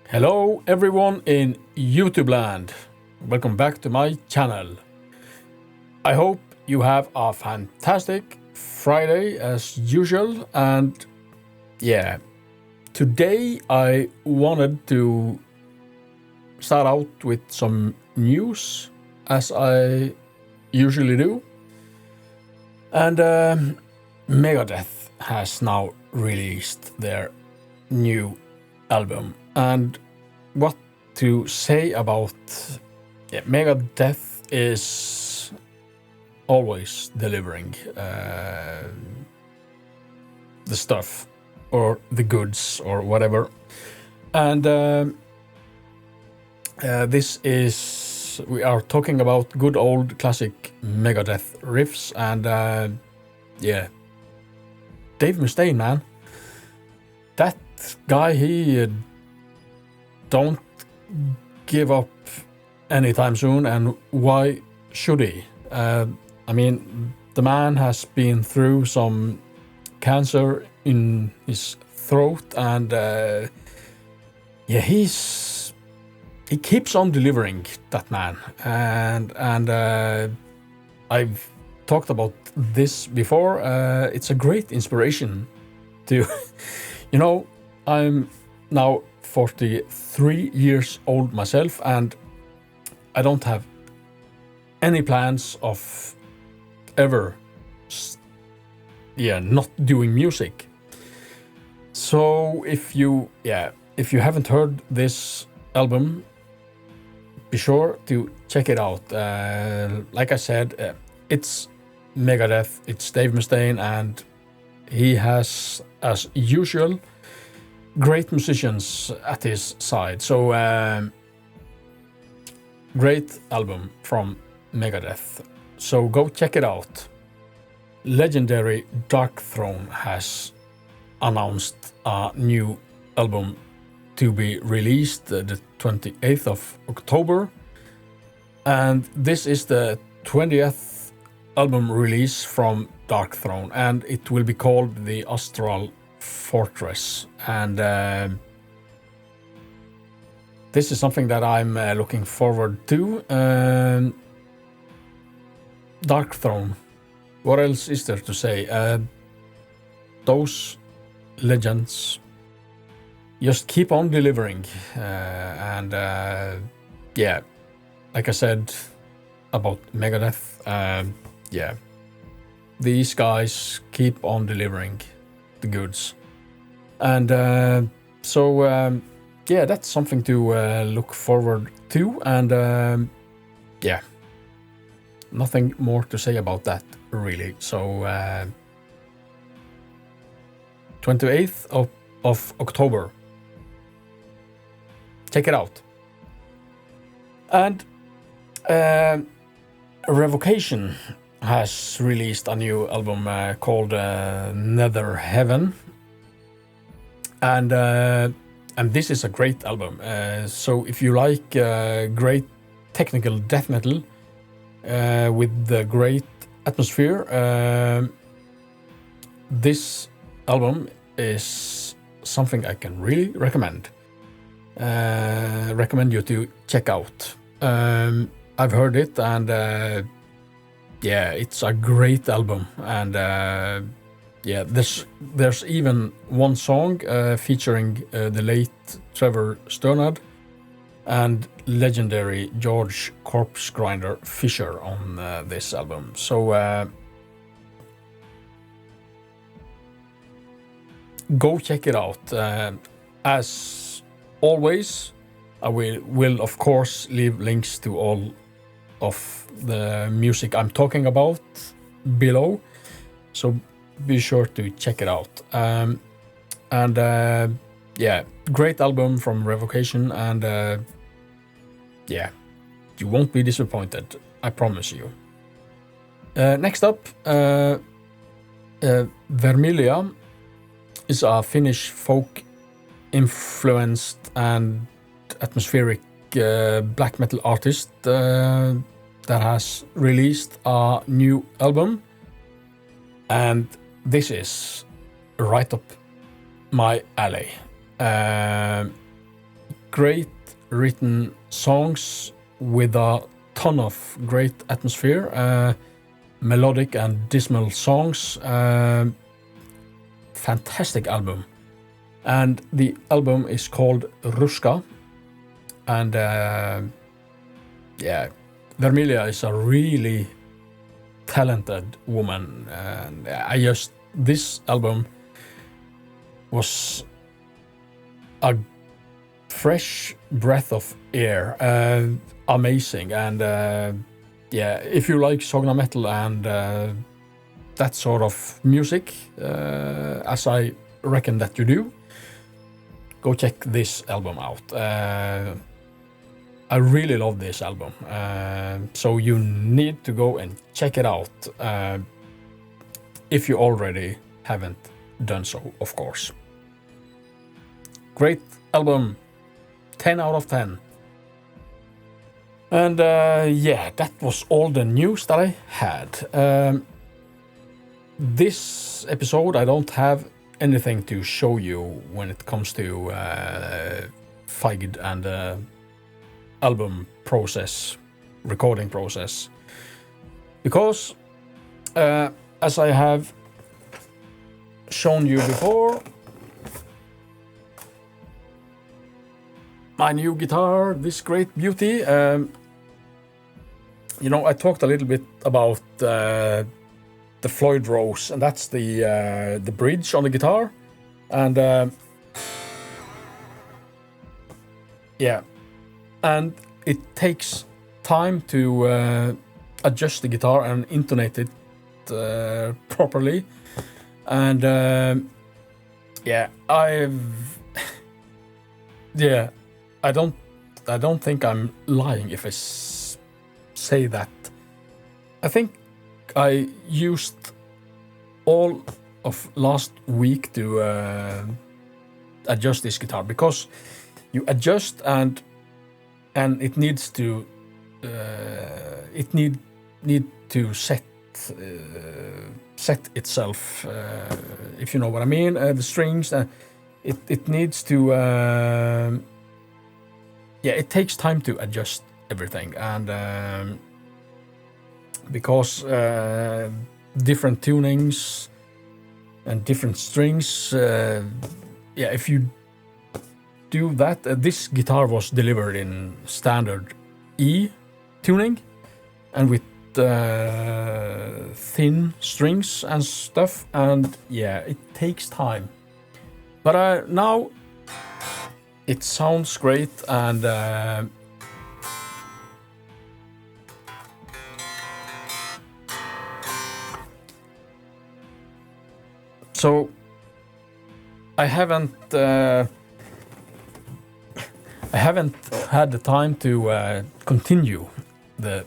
Hello everyone in YouTube land. Welcome back to my channel. I hope you have a fantastic Friday as usual, and yeah, today I wanted to start out with some news as I usually do. And Megadeth has now released their new album, and what to say about Megadeth is always delivering the stuff or the goods or whatever. And we are talking about good old classic Megadeth riffs, and Dave Mustaine, man, that guy, he don't give up anytime soon, and why should he? I mean, the man has been through some cancer in his throat, and he keeps on delivering, that man. And I've talked about this before. It's a great inspiration to, I'm now 43 years old myself, and I don't have any plans of ever not doing music. So if you haven't heard this album, be sure to check it out. Like I said, it's Megadeth, it's Dave Mustaine, and he has, as usual, great musicians at his side. So great album from Megadeth. So go check it out. Legendary Darkthrone has announced a new album to be released the 28th of October. And this is the 20th album release from Darkthrone, and it will be called the Astral Fortress. And this is something that I'm looking forward to. Darkthrone, what else is there to say? Those legends just keep on delivering, and like I said about Megadeth, these guys keep on delivering the goods. And that's something to look forward to. And nothing more to say about that, really. So 28th of October, check it out. And Revocation has released a new album called Nether Heaven, and this is a great album. So if you like great technical death metal with the great atmosphere, this album is something I can really recommend. Recommend you to check out. I've heard it, and it's a great album. And there's even one song featuring the late Trevor Sternad and legendary George Corpse Grinder Fisher on this album. So go check it out. As always, I will of course leave links to all of the music I'm talking about below, so be sure to check it out. Great album from Revocation, and you won't be disappointed, I promise you. Next up, Vermilia is a Finnish folk influenced and atmospheric black metal artist that has released a new album, and this is right up my alley. great written songs with a ton of great atmosphere, melodic and dismal songs. Fantastic album. And the album is called Ruska. And Vermilia is a really talented woman. And this album was a fresh breath of air, amazing. And if you like Sogna metal and that sort of music, as I reckon that you do, go check this album out. I really love this album, so you need to go and check it out if you already haven't done so, of course. Great album, 10 out of 10. And that was all the news that I had. This episode I don't have anything to show you when it comes to Feigd and album process, recording process, because as I have shown you before, my new guitar, this great beauty, I talked a little bit about the Feigd Rose, and that's the bridge on the guitar, and and it takes time to adjust the guitar and intonate it properly, and I don't think I'm lying if I say that. I think I used all of last week to adjust this guitar, because you adjust and it needs to need to set itself, if you know what I mean. The strings, it needs to it takes time to adjust everything, and because different tunings and different strings, if you do that, this guitar was delivered in standard E tuning and with thin strings and stuff, and it takes time, but now it sounds great. And so I haven't had the time to continue the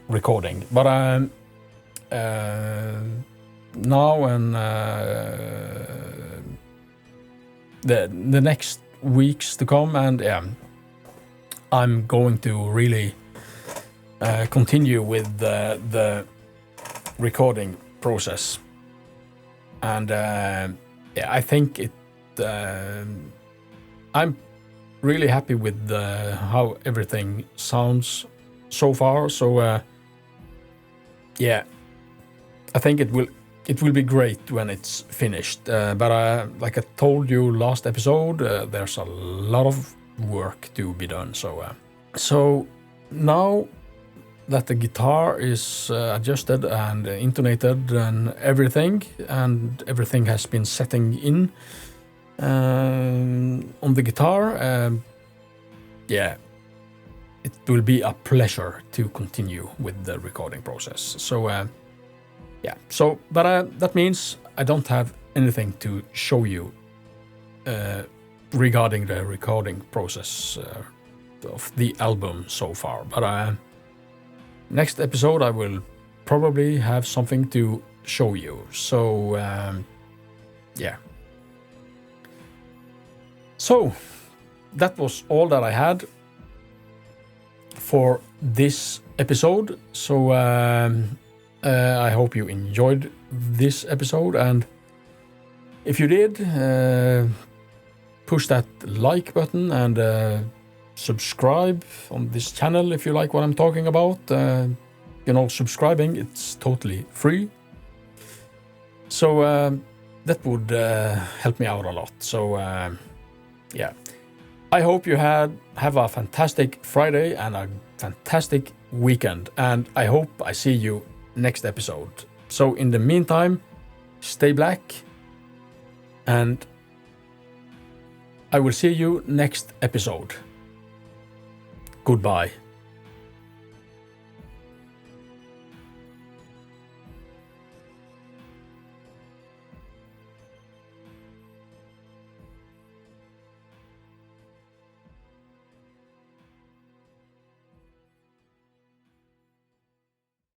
recording, but now and the next weeks to come, and I'm going to really continue with the recording process, and I think it. I'm really happy with how everything sounds so far. So I think it will be great when it's finished. But like I told you last episode, there's a lot of work to be done. So now that the guitar is adjusted and intonated and everything has been setting in on the guitar, it will be a pleasure to continue with the recording process. So but that means I don't have anything to show you regarding the recording process of the album so far. But next episode I will probably have something to show you. So So that was all that I had for this episode. So I hope you enjoyed this episode, and if you did, push that like button and subscribe on this channel if you like what I'm talking about. Subscribing, it's totally free. So that would help me out a lot. So yeah, I hope you have a fantastic Friday and a fantastic weekend. And I hope I see you next episode. So in the meantime, stay black, and I will see you next episode. Goodbye.